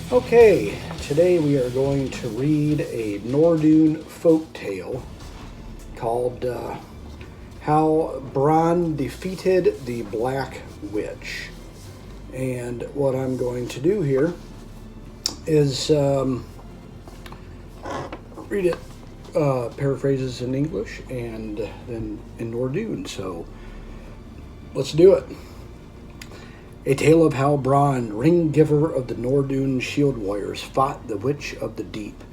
Okay, today we are going to read a Nordunn folk tale called How Brond Defeated the Black Witch. And what I'm going to do here is read it, paraphrases in English and then in Nordunn. So let's do it. A tale of how Brond, ring giver of the Nordunn shield warriors, fought the witch of the deep.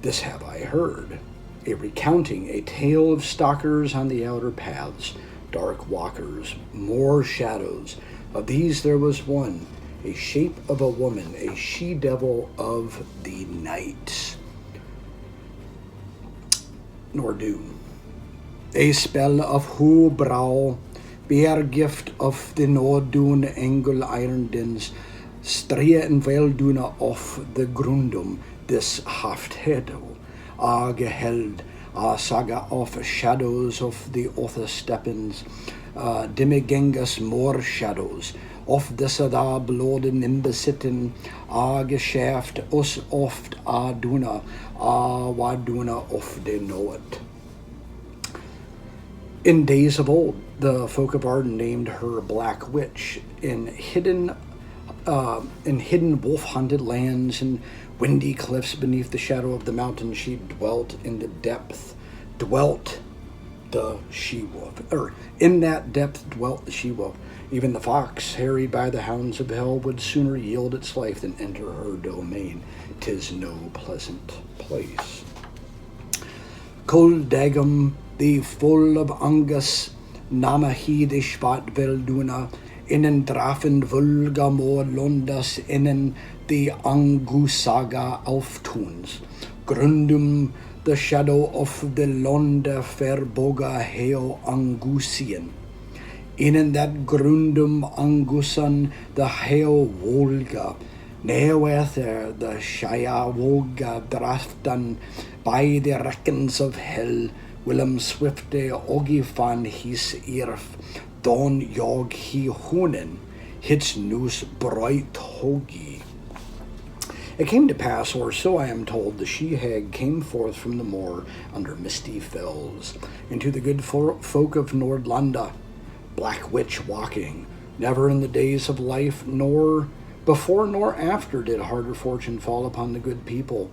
This have I heard. A recounting, a tale of stalkers on the outer paths, dark walkers, more shadows. Of these there was one, a shape of a woman, a she-devil of the night. Nordunn. A spell of Hubrow, bear gift of the Nordunn engel Irondens, strie en velduna of the grundum, this haft hedel, geheld, saga of shadows of the other steppens, dimigengas more shadows, of dessa da blode nimbesitten, geschaft us oft duna, waduna of de knowet. In days of old, the folk of Arden named her Black Witch. In hidden wolf-haunted lands and windy cliffs beneath the shadow of the mountain, she dwelt in the depth. Dwelt the she-wolf, or in that depth dwelt the she-wolf. Even the fox, harried by the hounds of hell, would sooner yield its life than enter her domain. 'Tis no pleasant place. Cold Dagum, the full of Angus, namahi de spat velduna, innen drafen vulga mor londas, innen the angusaga auftuns. Grundum, the shadow of the londa verboga heo angusien. Innen that grundum angusan, the heo volga, neoether the shaya volga draftan, by the reckons of hell, Willem Swifte ogifan his irf, don jag he hunen, hits noose bright hogi. It came to pass, or so I am told, the she-hag came forth from the moor under misty fells, into the good folk of Nordlanda, Black Witch walking. Never in the days of life, nor before nor after, did harder fortune fall upon the good people.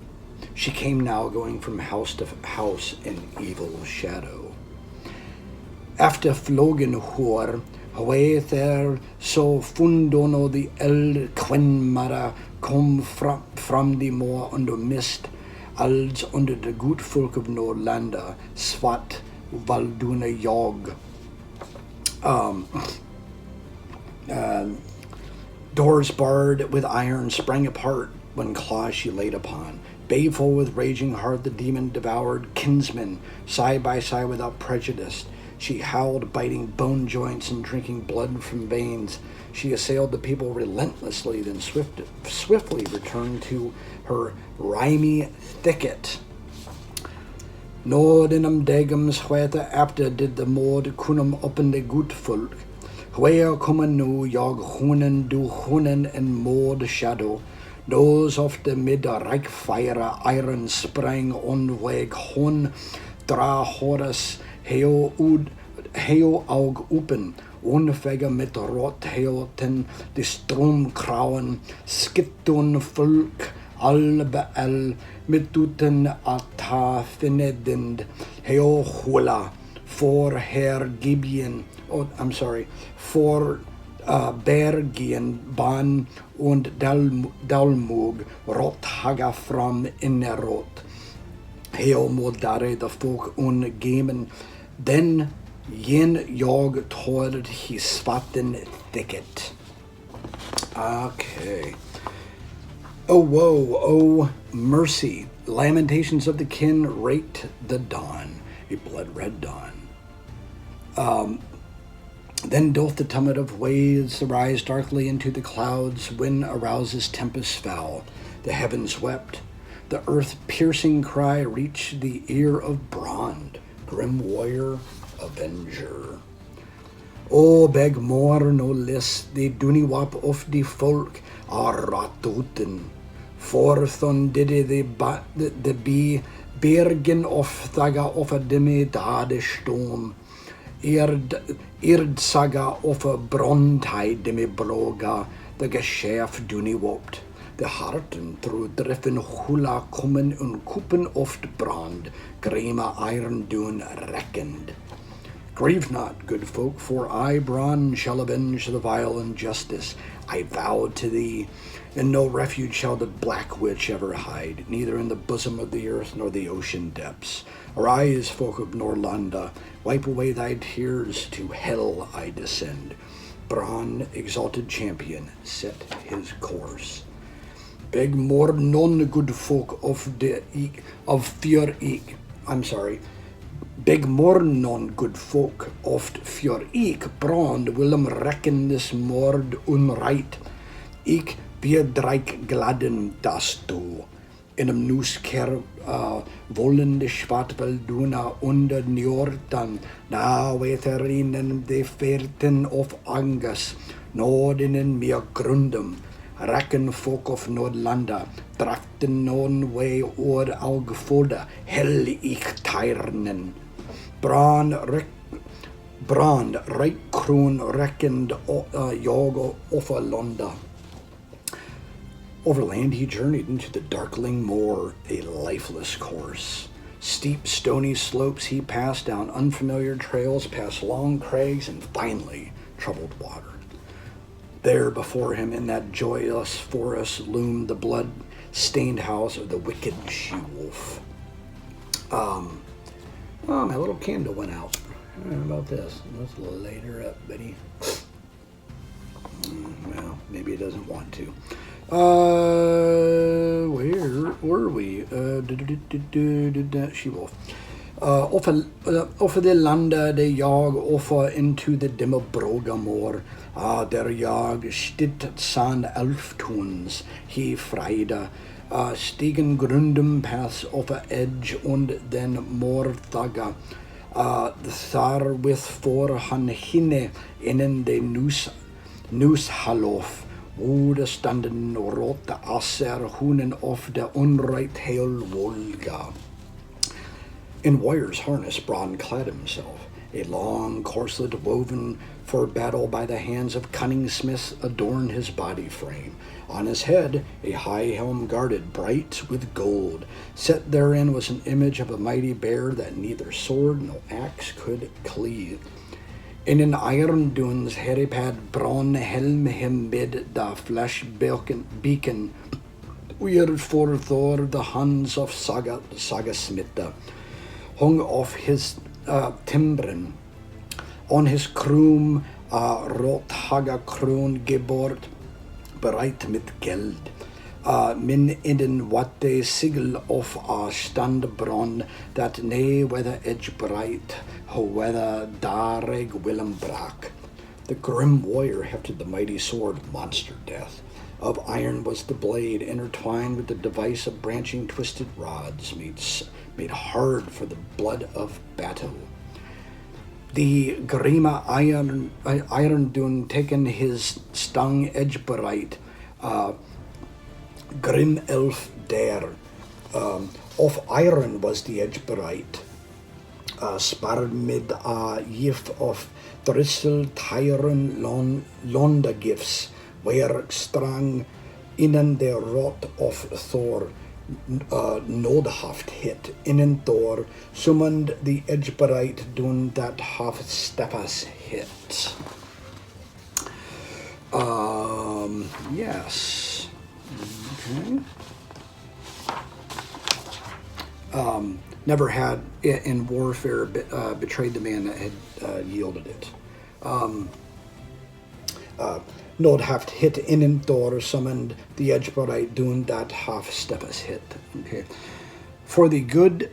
She came now going from house to house in evil shadow. After flogen hor, away there so fundono the eld kvinnmara kom from the moor under mist, als under the good folk of Nordlanda, swat valduna jag. Doors barred with iron sprang apart when claws she laid upon. Baleful with raging heart, the demon devoured kinsmen, side by side without prejudice. She howled, biting bone joints and drinking blood from veins. She assailed the people relentlessly, then swiftly returned to her rimy thicket. Nordinum degums hwete apte did the mod kunum oppen de gut folk. Where kommen nu jag hunen du hunen en mod shadow. Those of the mid-reich fire iron sprang onweg hon, dra horas heo aug open, onfega mit rot heoten, de stromkrauen, skitton folk, all beell, mituten ata finedend, heo hula, for her Gibeon, for Bergien, Ban und Dalmug, Rothaga from Innerot. Heo modare the folk ungemen, then jen jag toward his svatten thicket. Okay. Oh woe, oh mercy, lamentations of the kin raked the dawn, a blood-red dawn. Then doth the tumult of waves arise darkly into the clouds, wind arouses tempests foul, the heavens wept, the earth-piercing cry reached the ear of Brond, grim warrior, avenger. O beg more no less, the duniwap of the folk are ratuten, Forthon didde the be bergen oftaga of a demi dade storm. Saga of a Brondheid demi broga, the geschäf duni wopt. De harten through driffen hula kommen und kuppen oft brand, grema iron dun reckoned. Grieve not, good folk, for I, Brond, shall avenge the vile injustice. I vow to thee, in no refuge shall the black witch ever hide, neither in the bosom of the earth nor the ocean depths. Arise, folk of Nordunn, wipe away thy tears, to hell I descend. Brond, exalted champion, set his course. Beg more non good folk of fjör ik. I'm sorry. Beg more non good folk oft fjör ik. Brond willem reckon this mord unright. Ik bedreik gladden das du. In em nusker wollende svartvelduna under njortan. Na veterinen de ferten of angas. Nordinen mer grundum. Racken folk of Nordlanda, draften non way or algfoda, hell ich teirnen. Brond, right kroon reckoned jag offerlanda. Overland he journeyed into the darkling moor, a lifeless course. Steep, stony slopes he passed down unfamiliar trails, past long crags, and finally troubled water. There before him in that joyless forest loomed the blood-stained house of the wicked she-wolf. Oh, my little candle went out. How about this? Let's light her up, Betty. Well, maybe it doesn't want to. Where were we? She-wolf. Offer de landa de jag offer into the dimmer brogamor. Der jag stitt san elftons, he freida, stigen grundum pass offer edge und den morthaga, thar with for han hinne innen de nushallof, wode standen rote asser hunen of de unright hail volga. In wire's harness Brond clad himself, a long corselet woven for battle by the hands of cunning smiths adorned his body frame. On his head a high helm guarded bright with gold. Set therein was an image of a mighty bear that neither sword nor axe could cleave. In an iron dunes heripad Brond helm him bid da flesh beacon weird for Thor the Hans of Saga Smitta. Hung off his timbren. On his krum rothaga kron gebord, bereit mit Geld. Min innen what they sigel of stand Brond, that ne whether edge bright, ho whether dareg Willem brak. The grim warrior hefted the mighty sword of monster death. Of iron was the blade, intertwined with the device of branching twisted rods, made hard for the blood of battle. The grima iron dun taken his stung edge bright, grim elf der. Of iron was the edge bright. Spar mid gif of drissel tyren londa gifts, where strang innen the rot of Thor, nodhaft hit innen Thor, summoned the edge bright dun that haft stefas hit. Yes. Okay. Never had in warfare betrayed the man that had yielded it. Nodhaft hit innen Thor, summoned the edge bright dun that half stefas hit. Okay. For the good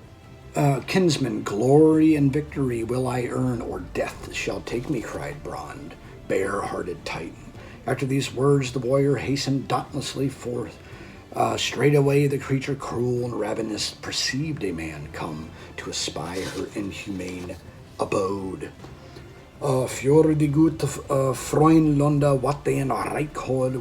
kinsman, glory and victory will I earn, or death shall take me, cried Brond, bare-hearted Titan. After these words the warrior hastened dauntlessly forth. Straightway the creature cruel and ravenous perceived a man come to espy her inhumane abode. Fjord de gut Freund Londa wat en Reichhold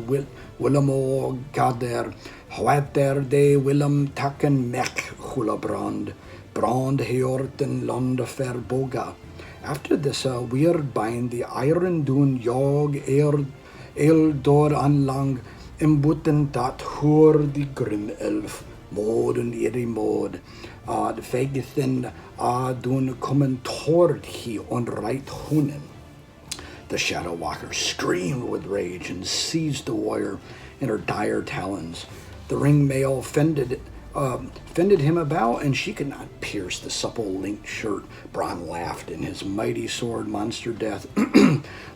Willemo gader Hwater de Willem takken mek hula Brond. Brond heorten lande verboga. After this weird bind, the iron doen jog door anlang imbuten dat hoor die grim elf. Moden iri mod. De fegithin doen kommen toward he on right hunen. The Shadow Walker screamed with rage and seized the warrior in her dire talons. The ring mail fended him about, and she could not pierce the supple linked shirt. Brond laughed, and his mighty sword, Monster Death,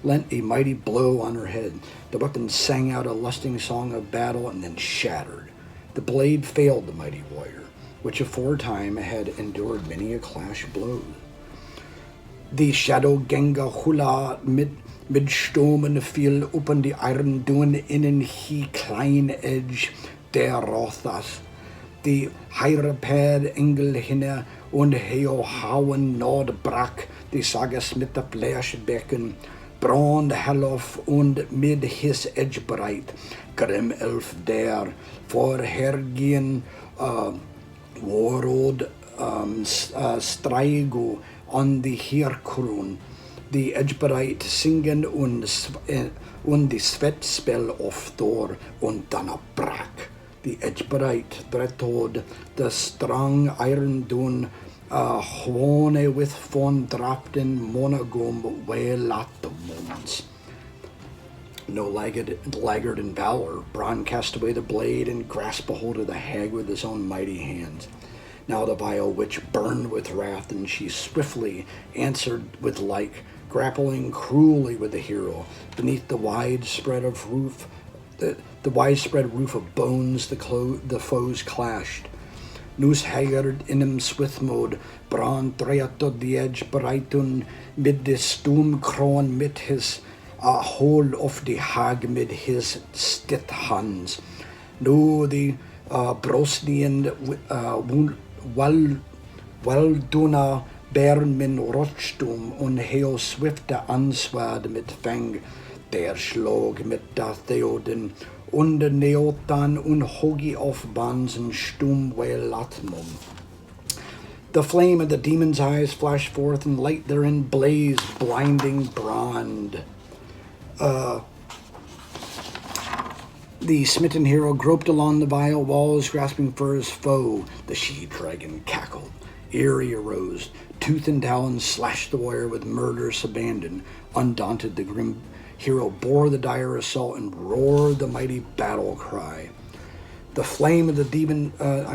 lent a mighty blow on her head. The weapon sang out a lusting song of battle and then shattered. The blade failed the mighty warrior, which aforetime had endured many a clash of blows. The shadow genga hula midstomen viel open the iron doen innen he klein edge der rothas. The heirepad engel hinne und heo hauen nord brak, the sagas mit the Becken, Brond hallof und mid his edge bright, grim elf der, for hergien warod streigo on the Hirkrun, the Edgebright singen und die Svettspel of Thor und Dana Brak. The Edgebright drettod the strong iron dun hwone with von draften monogom welatomons. No laggard in valor, Brond cast away the blade and grasped a hold of the hag with his own mighty hands. Now the vile witch burned with wrath, and she swiftly answered with like, grappling cruelly with the hero. Beneath the widespread roof of bones, the foes clashed. Nus haggard in him swithmode, Brond dreatod the edge breitun, mid the stum kron mit his hold of the hag mid his stitt hands. No the brosnien Walduna bären min rotstum und heo swifte answad mit fäng, der slog mit da Theoden und neotan und hogi auf bansen stum welatmum. The flame of the demon's eyes flashed forth, and light therein blazed, blinding Brond. The smitten hero groped along the vile walls, grasping for his foe. The she-dragon cackled. Eerie arose. Tooth and talon slashed the warrior with murderous abandon. Undaunted, the grim hero bore the dire assault and roared the mighty battle cry. The flame of the demon... The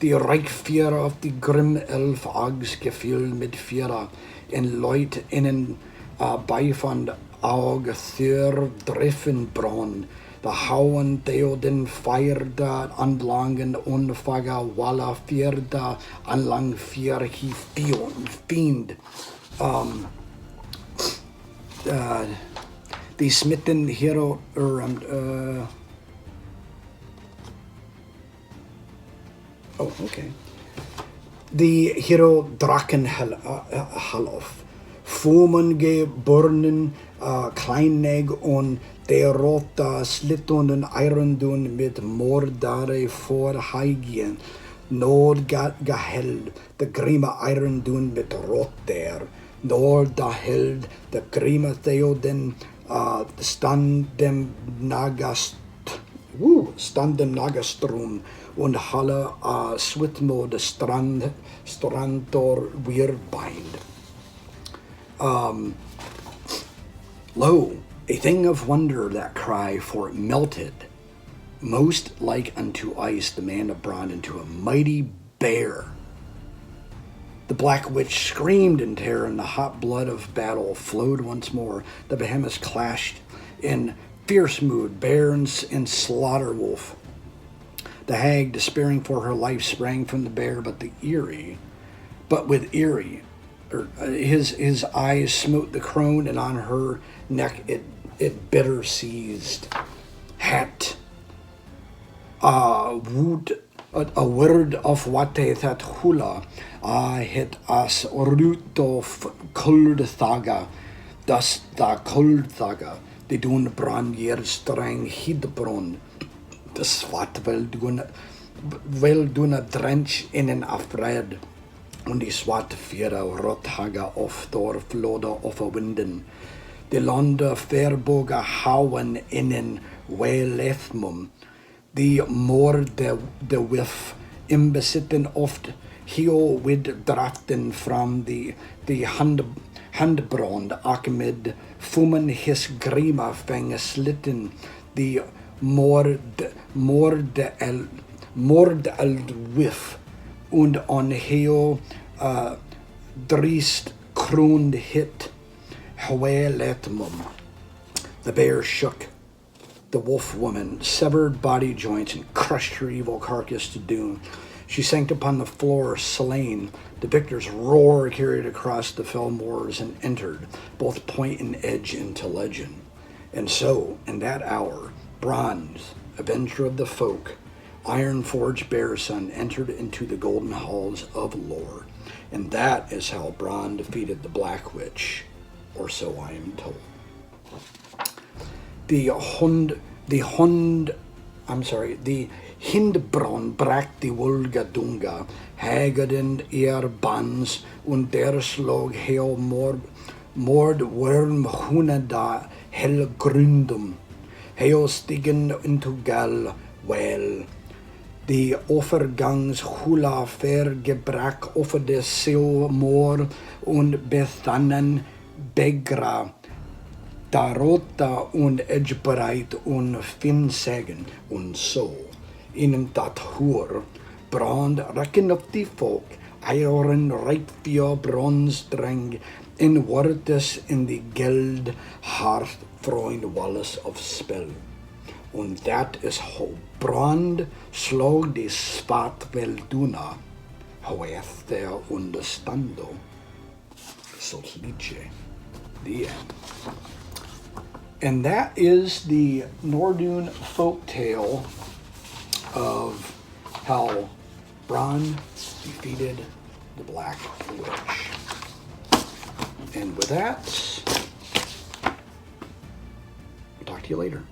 Reichfjera of the grim elf Ags gefühl mit Fjera in Leut innen beifand Aug thur driffen Brond. The hauen Theoden feirda anlangen unfaga walla fjärda anlang fjär he fiend. The smitten hero The hero Drakenhalof. Fomen gebornen Kleinneg und der rota slittonen Irondun mit Mordare vor Haigien. Nord geheld, the grima Irondun mit Rot der. Nord da held, the grima Theoden standem Nagastrum und Halle Swithmo de Strandor Weirbind. Lo, a thing of wonder that cry, for it melted, most like unto ice, the man of Brond into a mighty bear. The black witch screamed in terror, and the hot blood of battle flowed once more. The behemoths clashed in fierce mood, bear and slaughter wolf. The hag, despairing for her life, sprang from the bear, but with eerie, his eyes smote the crone, and on her neck it bitter seized. Het a word of what that hula het as rut of kuldthaga, das da kuldthaga, de doen Brond hier streng hid Brond. De zwart wil doen a drench in een afred. Und die zwarte vere rothaga of door vloden of winden. De lande verbogen hauen in een weilethmum. Die moorde de wif inbesitten oft heel wid draften from de handbrand ak med fummen his grima fänge slitten die mordeld wif und on heel driest krooned hit hweletmum. The bear shook. The wolf woman severed body joints and crushed her evil carcass to doom. She sank upon the floor, slain. The victor's roar carried across the fell moors and entered, both point and edge, into legend. And so, in that hour, Brond, avenger of the folk, iron-forged bear son, entered into the golden halls of lore. And that is how Brond defeated the Black Witch, or so I am told. The Hindbrand brak die Wolga Dunga, hägeden bands und der slog heel mordworm hunada hell grundum, heel stigen into gal well. Die offergangs hula vergebrak offer de seu mor und bethannen begra. Darota und edgebreit und finsägen und so. In dat hoer, Brond rekken op die folk, eieren rijp via bronsdreng, in wortes in die geld hart freund wallis of spell. Und dat is how Brond slog die spat velduna, hoeth der understando. Solslice. The end. And that is the Nordunn folk tale of how Brond defeated the Black Witch. And with that, I'll talk to you later.